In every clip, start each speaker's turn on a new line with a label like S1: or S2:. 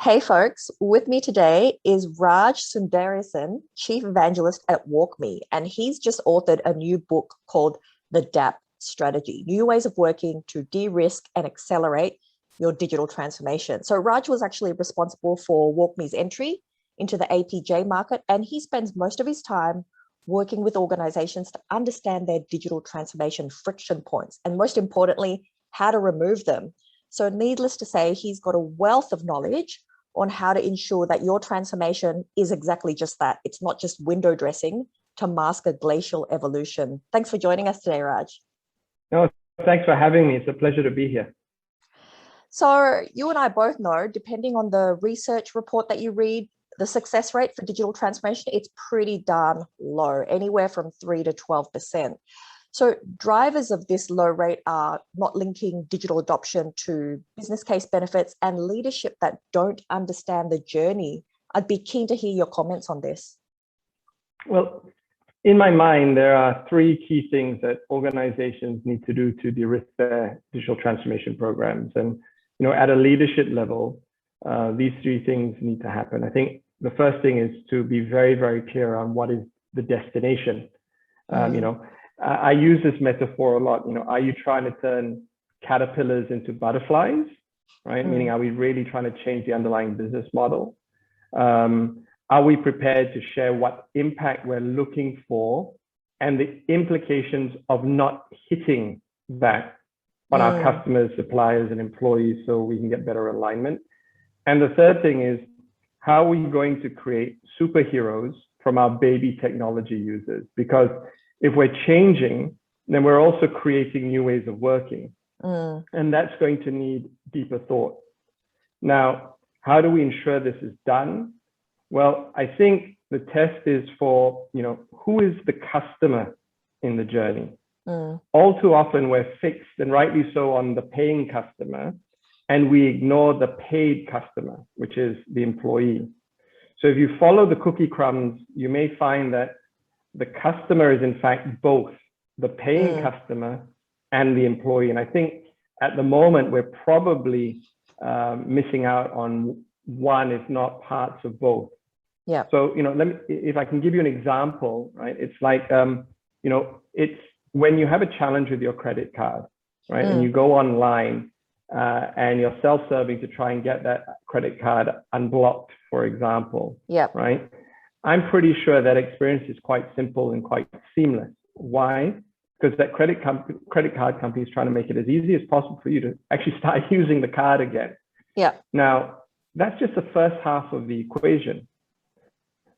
S1: Hey folks, with me today is Raj Sundarason, Chief Evangelist at WalkMe, and he's just authored a new book called The DAP Strategy, New Ways of Working to De-risk and Accelerate Your Digital Transformation. So Raj was actually responsible for WalkMe's entry into the APJ market, and he spends most of his time working with organizations to understand their digital transformation friction points, and most importantly, how to remove them. So needless to say, he's got a wealth of knowledge on how to ensure that your transformation is exactly just that. It's not just window dressing to mask a glacial evolution. Thanks for joining us today, Raj.
S2: No, thanks for having me. It's a pleasure to be here.
S1: So you and I both know, depending on the research report that you read, the success rate for digital transformation, it's pretty darn low, anywhere from 3 to 12%. So drivers of this low rate are not linking digital adoption to business case benefits and leadership that don't understand the journey. I'd be keen to hear your comments on this.
S2: Well, in my mind, there are three key things that organizations need to do to de-risk their digital transformation programs. And, at a leadership level, these three things need to happen. I think the first thing is to be very, very clear on what is the destination. I use this metaphor a lot. Are you trying to turn caterpillars into butterflies, right? Meaning, are we really trying to change the underlying business model? Are we prepared to share what impact we're looking for and the implications of not hitting that on our customers, suppliers, and employees so we can get better alignment? And the third thing is, how are we going to create superheroes from our baby technology users? Because if we're changing, then we're also creating new ways of working. And that's going to need deeper thought. Now, how do we ensure this is done? Well, I think the test is for, who is the customer in the journey? All too often we're fixed, and rightly so, on the paying customer, and we ignore the paid customer, which is the employee. So if you follow the cookie crumbs, you may find that the customer is in fact both the paying customer and the employee. And I think at the moment, we're probably missing out on one, if not parts of both.
S1: Yeah.
S2: So, if I can give you an example, right? It's like, it's when you have a challenge with your credit card, right? And you go online and you're self-serving to try and get that credit card unblocked, for example.
S1: Yeah.
S2: Right. I'm pretty sure that experience is quite simple and quite seamless. Why? Because that credit card company is trying to make it as easy as possible for you to actually start using the card again.
S1: Yeah.
S2: Now, that's just the first half of the equation.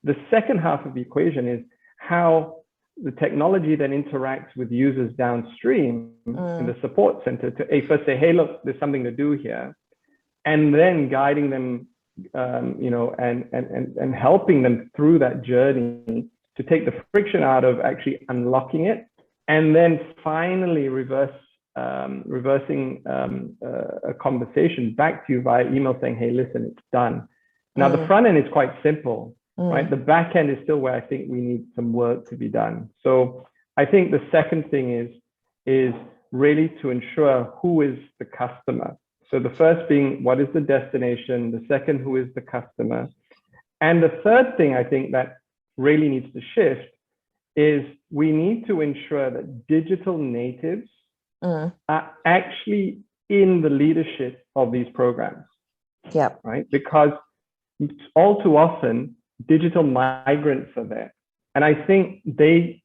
S2: The second half of the equation is how the technology then interacts with users downstream in the support center to first say, hey, look, there's something to do here. And then guiding them and helping them through that journey to take the friction out of actually unlocking it, and then finally reversing a conversation back to you via email saying, hey, listen, it's done. Now, the front end is quite simple, right? The back end is still where I think we need some work to be done. So I think the second thing is really to ensure who is the customer. So the first being, what is the destination? The second, who is the customer? And the third thing I think that really needs to shift is we need to ensure that digital natives are actually in the leadership of these programs.
S1: Yeah.
S2: Right? Because all too often, digital migrants are there. And I think they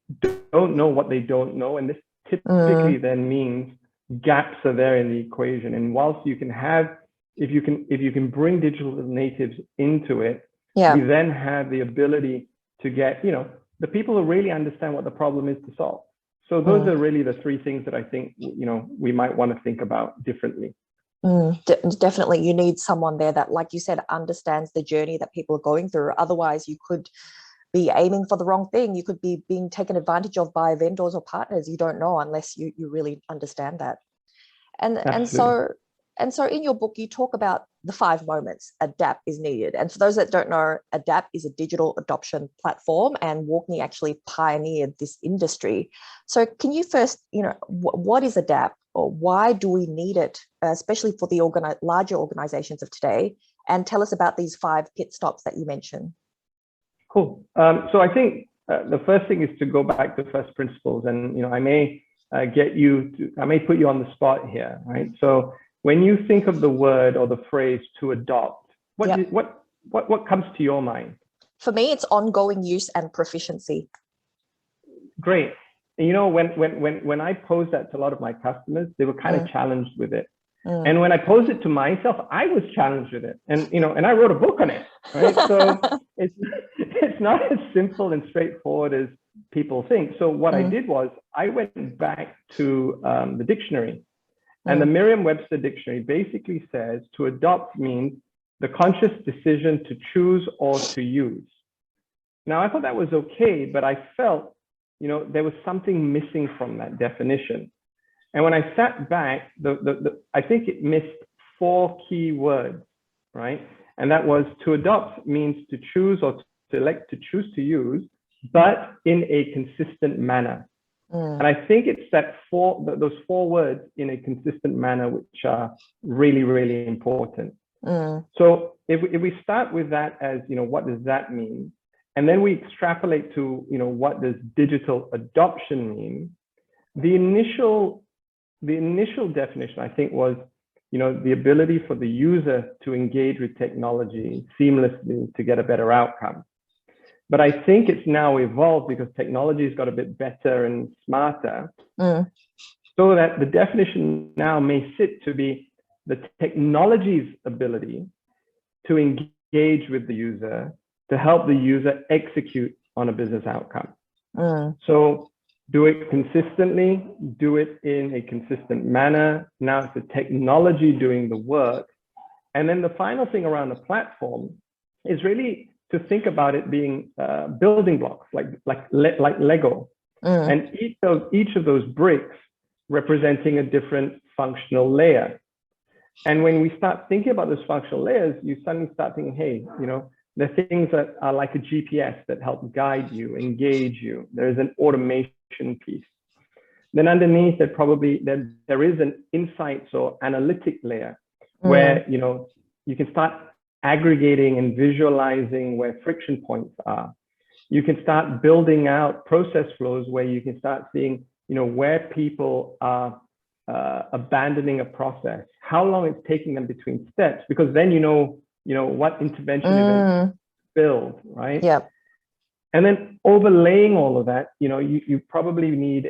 S2: don't know what they don't know. And this typically then means gaps are there in the equation. And whilst you can have, if you can bring digital natives into it, we then have the ability to get, the people who really understand what the problem is to solve. So those are really the three things that I think, we might want to think about differently.
S1: Definitely. You need someone there that, like you said, understands the journey that people are going through. Otherwise, you could be aiming for the wrong thing. You could be being taken advantage of by vendors or partners. You don't know unless you really understand that. And so in your book, you talk about the 5 moments a DAP is needed. And for those that don't know, a DAP is a digital adoption platform, and WalkMe actually pioneered this industry. So can you first, what is a DAP, or why do we need it, especially for the larger organizations of today? and tell us about these 5 pit stops that you mentioned.
S2: Cool. So I think the first thing is to go back to first principles, and I may I may put you on the spot here, right? So when you think of the word or the phrase "to adopt," what comes to your mind?
S1: For me, it's ongoing use and proficiency.
S2: Great. And when I posed that to a lot of my customers, they were kind of challenged with it. And when I posed it to myself, I was challenged with it. And and I wrote a book on it, right? So it's not as simple and straightforward as people think. So what I did was I went back to the dictionary, and the Merriam-Webster dictionary basically says to adopt means the conscious decision to choose or to use. Now, I thought that was okay, but I felt, there was something missing from that definition. And when I sat back, I think it missed 4 key words, right? And that was to adopt means to choose or to elect to choose to use, but in a consistent manner. And I think it's those 4 words, in a consistent manner, which are really, really important. So if we start with that as, what does that mean? And then we extrapolate to, what does digital adoption mean? The initial definition, I think, was, the ability for the user to engage with technology seamlessly to get a better outcome. But I think it's now evolved because technology has got a bit better and smarter, so that the definition now may sit to be the technology's ability to engage with the user to help the user execute on a business outcome. So do it consistently, do it in a consistent manner. Now it's the technology doing the work. And then the final thing around the platform is really to think about it being building blocks, like Lego. And each of those bricks representing a different functional layer. And when we start thinking about those functional layers, you suddenly start thinking, hey, there are things that are like a GPS that help guide you, engage you. There is an automation piece. Then underneath it, probably there is an insights or analytic layer where you can start aggregating and visualizing where friction points are. You can start building out process flows where you can start seeing where people are abandoning a process, how long it's taking them between steps, because then what intervention events build, right?
S1: Yep.
S2: And then overlaying all of that, you probably need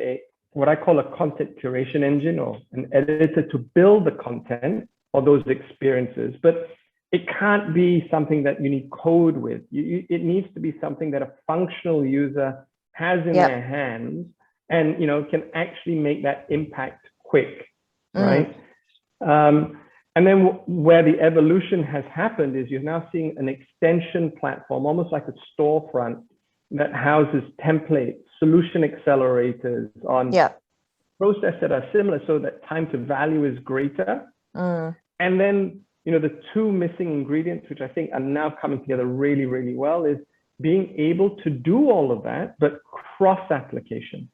S2: what I call a content curation engine or an editor to build the content or those experiences. But it can't be something that you need code with. It needs to be something that a functional user has in their hands and can actually make that impact quick, right? And then where the evolution has happened is you're now seeing an extension platform, almost like a storefront that houses templates, solution accelerators on process that are similar so that time to value is greater. And then, the 2 missing ingredients, which I think are now coming together really, really well, is being able to do all of that, but cross-application.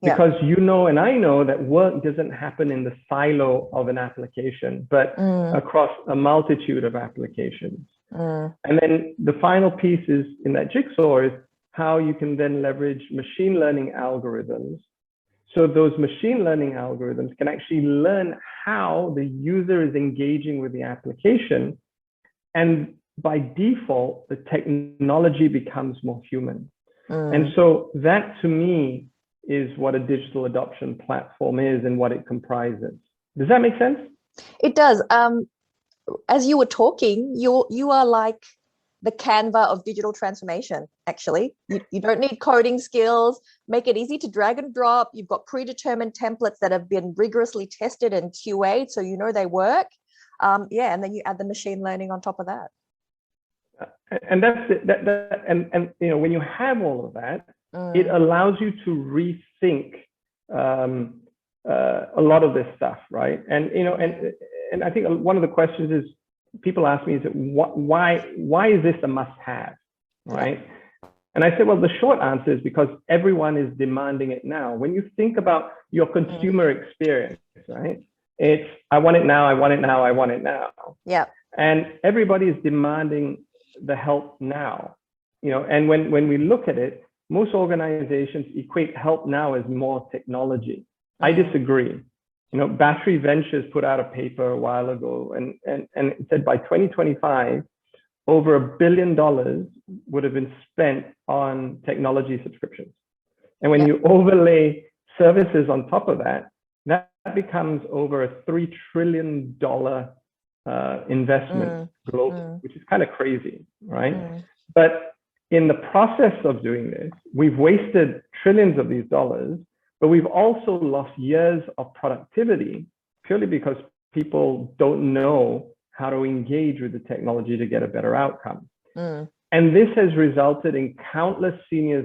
S2: Because and I know that work doesn't happen in the silo of an application, but across a multitude of applications. And then the final piece is in that jigsaw is how you can then leverage machine learning algorithms. So those machine learning algorithms can actually learn how the user is engaging with the application. And by default, the technology becomes more human. And so that to me is what a digital adoption platform is and what it comprises. Does that make sense?
S1: It does. As you were talking, you are like the Canva of digital transformation, actually. You don't need coding skills, make it easy to drag and drop. You've got predetermined templates that have been rigorously tested and QA'd, so they work. And then you add the machine learning on top of that.
S2: And that's it. And when you have all of that, it allows you to rethink a lot of this stuff, right? And and I think one of the questions is people ask me is why is this a must-have, right? And I said, well, the short answer is because everyone is demanding it now. When you think about your consumer experience, right? It's I want it now, I want it now, I want it now.
S1: Yeah.
S2: and everybody is demanding the help now. And when we look at it, most organizations equate help now as more technology. I disagree. Battery Ventures put out a paper a while ago, and it said by 2025, over $1 billion would have been spent on technology subscriptions. And when you overlay services on top of that, that becomes over a $3 trillion investment globally, which is kind of crazy, right? But in the process of doing this, we've wasted trillions of these dollars, but we've also lost years of productivity purely because people don't know how to engage with the technology to get a better outcome. And this has resulted in countless senior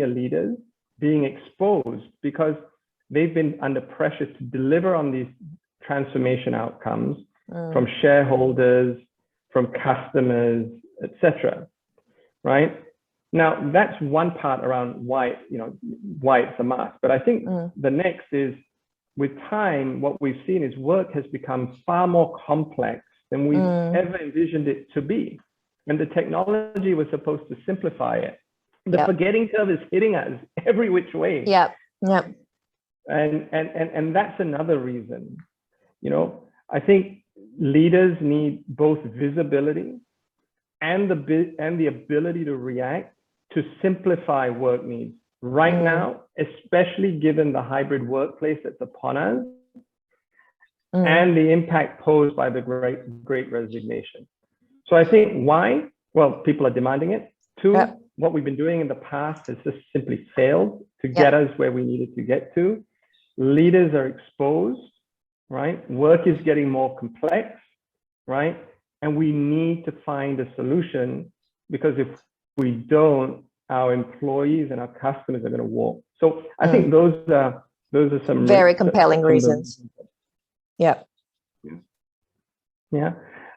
S2: leaders being exposed because they've been under pressure to deliver on these transformation outcomes from shareholders, from customers, etc. Right? Now, that's one part around why it's a must. But I think the next is, with time, what we've seen is work has become far more complex than we've ever envisioned it to be. And the technology was supposed to simplify it. The forgetting curve is hitting us every which way. And that's another reason. I think leaders need both visibility and the ability to react to simplify work needs right now, especially given the hybrid workplace that's upon us and the impact posed by the great resignation. So I think why? Well, people are demanding it. Two, what we've been doing in the past has just simply failed to get us where we needed to get to. Leaders are exposed, right? Work is getting more complex, right? And we need to find a solution, because if we don't, our employees and our customers are going to walk. So I think those are some
S1: very compelling reasons. Yeah.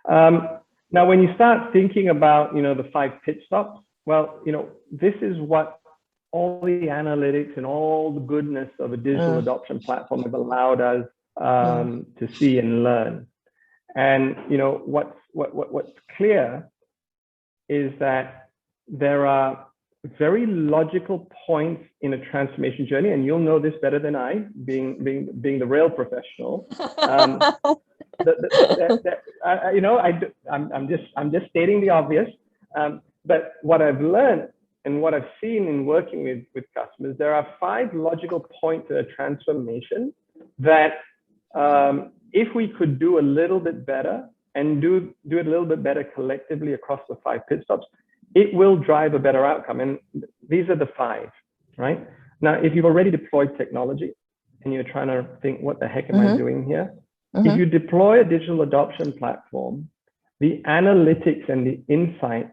S2: Now, when you start thinking about, the 5 pit stops, well, this is what all the analytics and all the goodness of a digital adoption platform have allowed us to see and learn. And what's clear is that there are very logical points in a transformation journey, and you'll know this better than I, being the rail professional. I'm just stating the obvious. But what I've learned and what I've seen in working with customers, there are 5 logical points in a transformation that if we could do a little bit better and do it a little bit better collectively across the 5 pit stops, it will drive a better outcome. And these are the 5, right? Now, if you've already deployed technology and you're trying to think, what the heck am I doing here? If you deploy a digital adoption platform, the analytics and the insights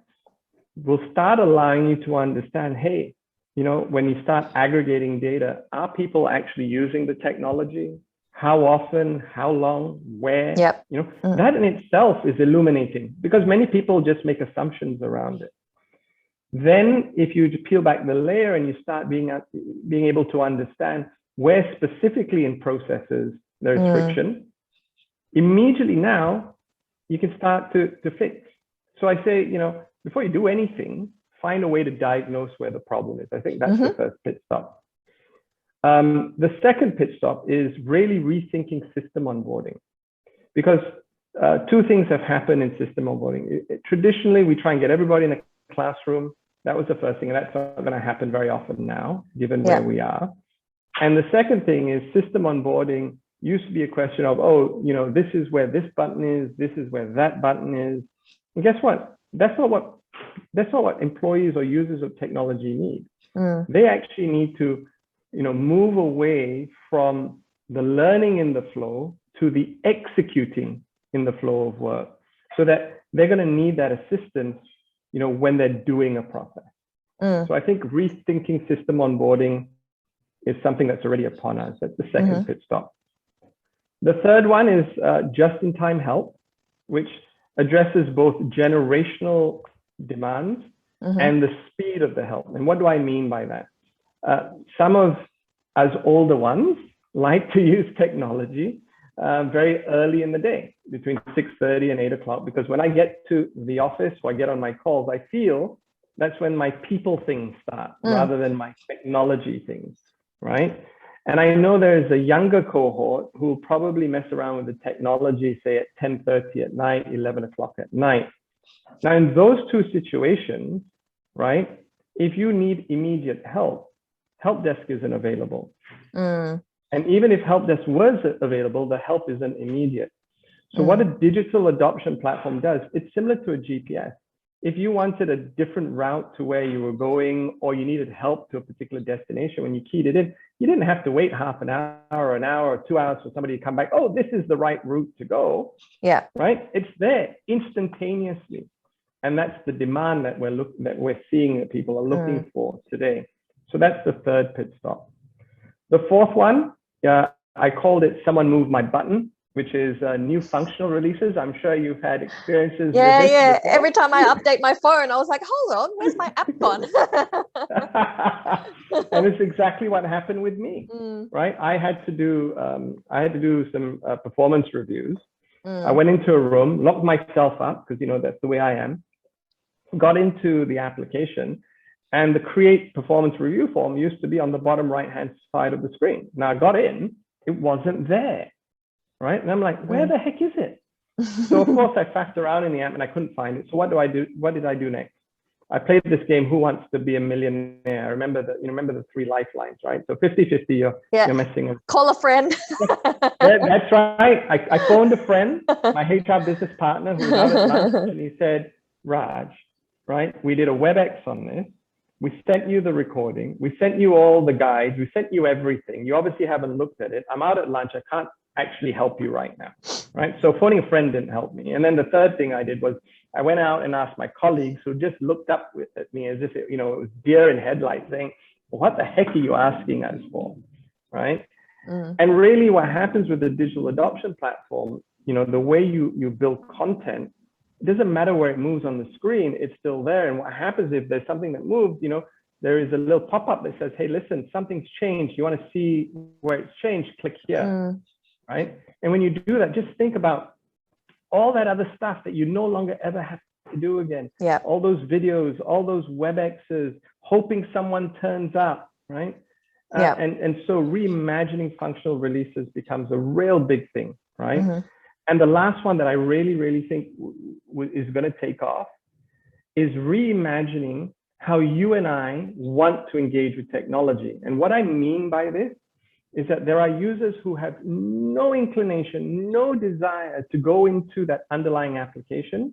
S2: will start allowing you to understand, hey, when you start aggregating data, are people actually using the technology? How often, how long, where? That in itself is illuminating, because many people just make assumptions around it. Then if you peel back the layer and you start being able to understand where specifically in processes there is friction, immediately now you can start to fix. So I say, before you do anything, find a way to diagnose where the problem is. I think that's the first pit stop. The second pit stop is really rethinking system onboarding, because 2 things have happened in system onboarding. Traditionally, we try and get everybody in a classroom. That was the first thing, and that's not going to happen very often now, given where we are. And the second thing is, system onboarding used to be a question of, this is where this button is, this is where that button is. And guess what? That's not what employees or users of technology need. They actually need to, move away from the learning in the flow to the executing in the flow of work, so that they're going to need that assistance, when they're doing a process. So I think rethinking system onboarding is something that's already upon us. That's the second pit stop. The third one is just-in-time help, which addresses both generational demands and the speed of the help. And what do I mean by that? Some of us older ones like to use technology, very early in the day, between 6:30 and 8 o'clock, because when I get to the office or I get on my calls, I feel that's when my people things start rather than my technology things, right? And I know there's a younger cohort who will probably mess around with the technology, say at 10:30 at night, 11 o'clock at night. Now, in those two situations, right, if you need immediate help desk isn't available. And even if help desk was available, the help isn't immediate. So what a digital adoption platform does, it's similar to a GPS. If you wanted a different route to where you were going, or you needed help to a particular destination, when you keyed it in, you didn't have to wait half an hour, or 2 hours for somebody to come back. Oh, this is the right route to go.
S1: Yeah.
S2: Right? It's there instantaneously. And that's the demand that we're seeing that people are looking for today. So that's the third pit stop. The fourth one, I called it "Someone Moved My Button," which is new functional releases. I'm sure you've had experiences with this before.
S1: Every time I update my phone, I was like, hold on, where's my app gone?
S2: And it's exactly what happened with me, right? I had to do some performance reviews. I went into a room, locked myself up, because that's the way I am. Got into the application, and the create performance review form used to be on the bottom right-hand side of the screen. Now I got in, it wasn't there, right? And I'm like, where the heck is it? So of course I faffed around in the app and I couldn't find it. So what did I do next? I played this game, Who Wants to Be a Millionaire? Remember the 3 lifelines, right? So 50-50, you're messing up.
S1: Call a friend.
S2: That's right. I phoned a friend, my HR business partner, who was out at lunch, and he said, Raj, right? We did a WebEx on this. We sent you the recording. We sent you all the guides. We sent you everything. You obviously haven't looked at it. I'm out at lunch. I can't actually help you right now, right? So phoning a friend didn't help me. And then the third thing I did was I went out and asked my colleagues, who just looked up at me as if it was deer in headlights, saying, well, what the heck are you asking us for, right? And really what happens with the digital adoption platform, the way you build content, it doesn't matter where it moves on the screen, it's still there. And what happens if there's something that moves, there is a little pop-up that says, hey, listen, something's changed. You want to see where it's changed? Click here, right? And when you do that, just think about all that other stuff that you no longer ever have to do again.
S1: Yeah.
S2: All those videos, all those WebExes, hoping someone turns up, right? And so reimagining functional releases becomes a real big thing, right? And the last one that I really, really think is going to take off is reimagining how you and I want to engage with technology. And what I mean by this is that there are users who have no inclination, no desire to go into that underlying application,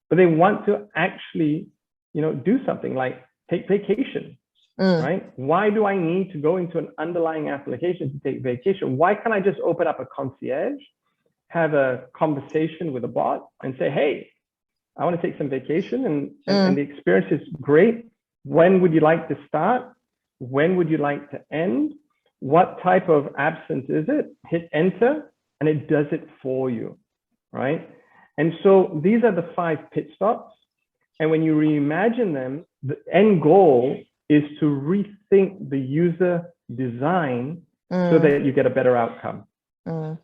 S2: but they want to actually, do something like take vacation, right? Why do I need to go into an underlying application to take vacation? Why can't I just open up a concierge, have a conversation with a bot and say, hey, I want to take some vacation and the experience is great. When would you like to start? When would you like to end? What type of absence is it? Hit enter and it does it for you, right? And so these are the 5 pit stops. And when you reimagine them, the end goal is to rethink the user design so that you get a better outcome.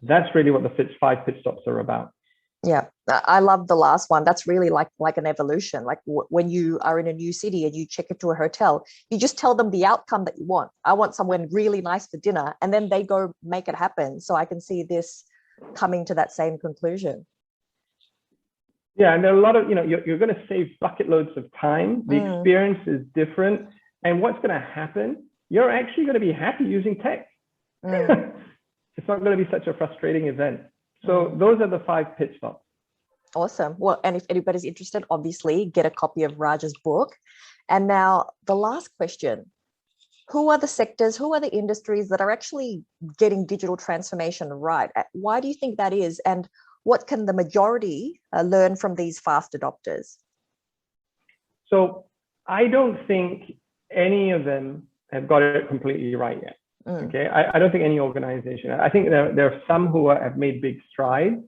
S2: That's really what the 5 pit stops are about.
S1: Yeah, I love the last one. That's really like an evolution. Like when you are in a new city and you check into a hotel, you just tell them the outcome that you want. I want somewhere really nice for dinner, and then they go make it happen. So I can see this coming to that same conclusion.
S2: Yeah, and there are a lot of, you're going to save bucket loads of time. The experience is different. And what's going to happen? You're actually going to be happy using tech. It's not going to be such a frustrating event. So those are the 5 pit stops.
S1: Awesome. Well, and if anybody's interested, obviously get a copy of Raj's book. And now the last question, who are the sectors, who are the industries that are actually getting digital transformation right? Why do you think that is? And what can the majority learn from these fast adopters?
S2: So I don't think any of them have got it completely right yet. Okay, I don't think any organization, I think there are some who have made big strides.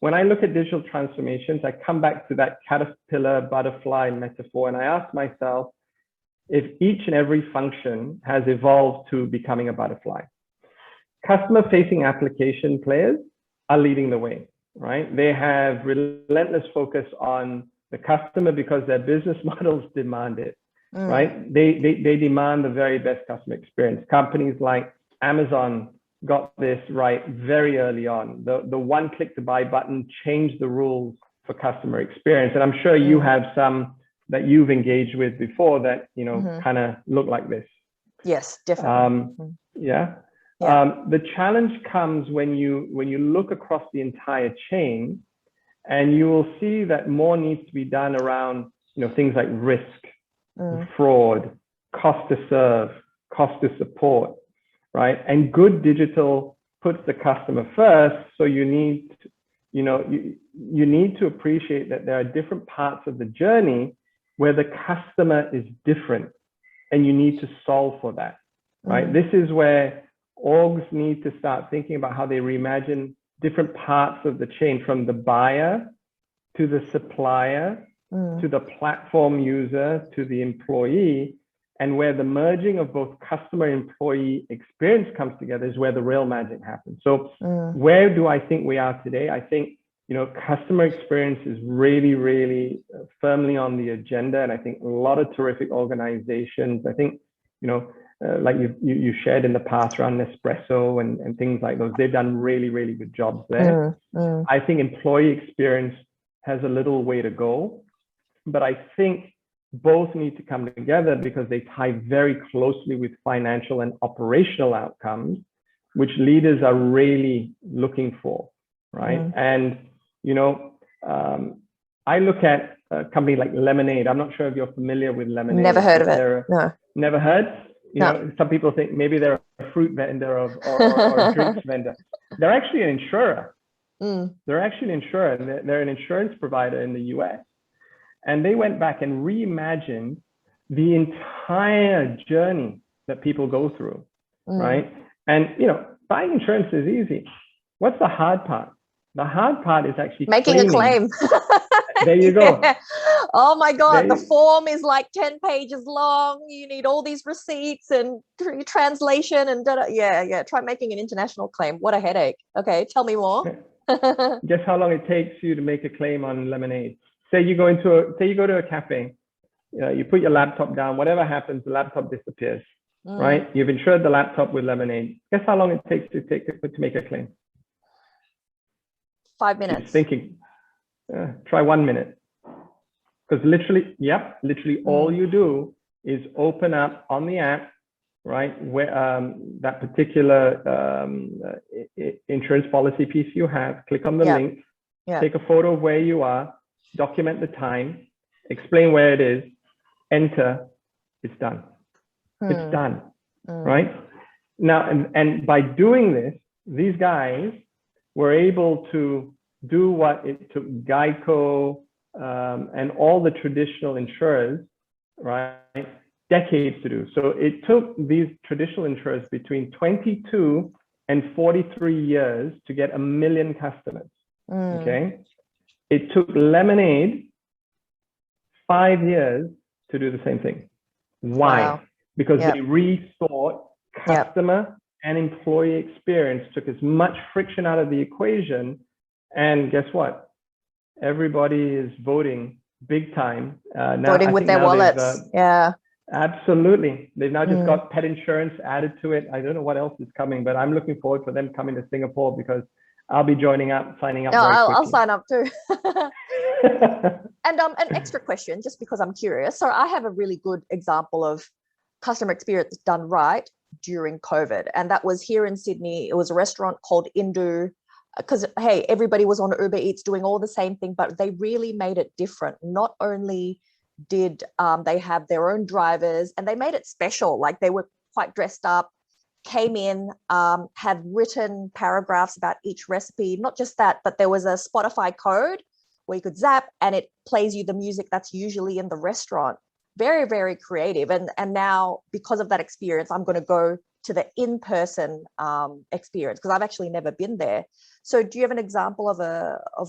S2: When I look at digital transformations, I come back to that caterpillar butterfly metaphor, and I ask myself if each and every function has evolved to becoming a butterfly. Customer facing application players are leading the way, right? They have relentless focus on the customer because their business models demand it, right? They demand the very best customer experience. Companies like Amazon got this right very early on. The one click to buy button changed the rules for customer experience. And I'm sure you have some that you've engaged with before that, you know, kind of look like this.
S1: Yes, definitely.
S2: Yeah. The challenge comes when you look across the entire chain, and you will see that more needs to be done around, you know, things like risk, fraud, cost to serve, cost to support, right? And good digital puts the customer first. So you need, you know, you need to appreciate that there are different parts of the journey where the customer is different, and you need to solve for that, right? This is where orgs need to start thinking about how they reimagine different parts of the chain, from the buyer to the supplier to the platform user to the employee, and where the merging of both customer and employee experience comes together is where the real magic happens. So where do I think we are today? I think, you know, customer experience is really, really firmly on the agenda. And I think a lot of terrific organizations, I think, you know, like you shared in the past around Nespresso and things like those, they've done really, really good jobs there. I think employee experience has a little way to go, but I think both need to come together because they tie very closely with financial and operational outcomes, which leaders are really looking for, right? And, you know, I look at a company like Lemonade. I'm not sure if you're familiar with Lemonade.
S1: Never heard of it. No.
S2: Never heard? You know, some people think maybe they're a fruit vendor or a drinks vendor. They're actually an insurer. They're actually an insurer. They're an insurance provider in the US. And they went back and reimagined the entire journey that people go through, right? And, you know, buying insurance is easy. What's the hard part? The hard part is actually
S1: making a claim.
S2: There you go.
S1: Yeah. Oh my God, the form is like 10 pages long. You need all these receipts and translation and yeah. Try making an international claim. What a headache. Okay, tell me more.
S2: Guess how long it takes you to make a claim on Lemonade? Say you go to a cafe, you put your laptop down, whatever happens, the laptop disappears, right? You've insured the laptop with Lemonade. Guess how long it takes to make a claim?
S1: 5 minutes.
S2: She's thinking, try 1 minute. Because literally all you do is open up on the app, right, where that particular insurance policy piece you have, click on the link, take a photo of where you are, document the time, explain where it is, enter, it's done. It's done, right? Now, and by doing this, these guys were able to do what it took Geico and all the traditional insurers, right, decades to do. So it took these traditional insurers between 22 and 43 years to get 1 million customers, okay? It took Lemonade 5 years to do the same thing. Why?
S1: Wow.
S2: Because they rethought customer and employee experience, took as much friction out of the equation. And guess what? Everybody is voting big time. Now,
S1: voting with their wallets.
S2: Absolutely. They've now just got pet insurance added to it. I don't know what else is coming, but I'm looking forward for them coming to Singapore because I'll be signing up.
S1: I'll sign up too. And an extra question, just because I'm curious. So I have a really good example of customer experience done right during COVID. And that was here in Sydney. It was a restaurant called Indu, because, hey, everybody was on Uber Eats doing all the same thing, but they really made it different. Not only did they have their own drivers, and they made it special, like they were quite dressed up, came in, had written paragraphs about each recipe. Not just that, but there was a Spotify code where you could zap and it plays you the music that's usually in the restaurant. Very, very creative. And now, because of that experience, I'm going to go to the in-person experience, because I've actually never been there. So do you have an example of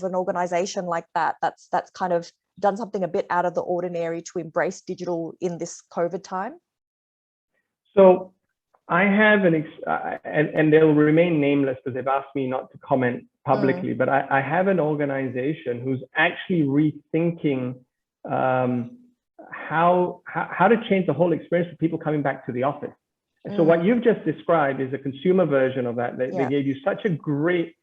S1: an organization like that that's kind of done something a bit out of the ordinary to embrace digital in this COVID time?
S2: So I have and they'll remain nameless because they've asked me not to comment publicly, but I have an organization who's actually rethinking how to change the whole experience for people coming back to the office. So what you've just described is a consumer version of that. They gave you such a great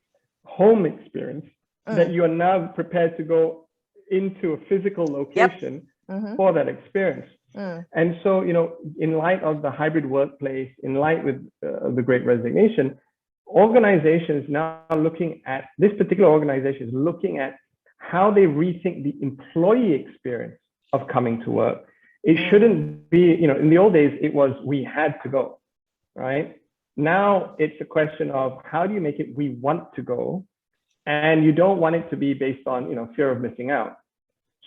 S2: home experience that you are now prepared to go into a physical location for that experience. And so, you know, in light of the hybrid workplace, in light with the Great Resignation, organizations now looking at, this particular organization is looking at how they rethink the employee experience of coming to work. It shouldn't be, you know, in the old days, it was we had to go, right? Now it's a question of how do you make it we want to go, and you don't want it to be based on, you know, fear of missing out.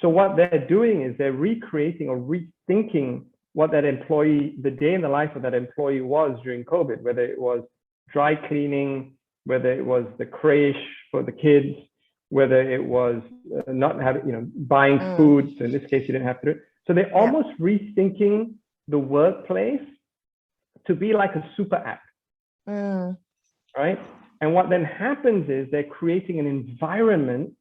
S2: So what they're doing is they're recreating or rethinking what that employee, the day in the life of that employee was during COVID, whether it was dry cleaning, whether it was the creche for the kids, whether it was not having, you know, buying food. So in this case, you didn't have to do it. So they're almost rethinking the workplace to be like a super app, right? And what then happens is they're creating an environment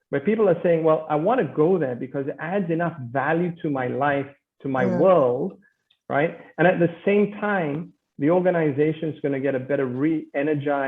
S2: where people are saying, well, I want to go there because it adds enough value to my life, to my world, right? And at the same time, the organization is going to get a better re-energized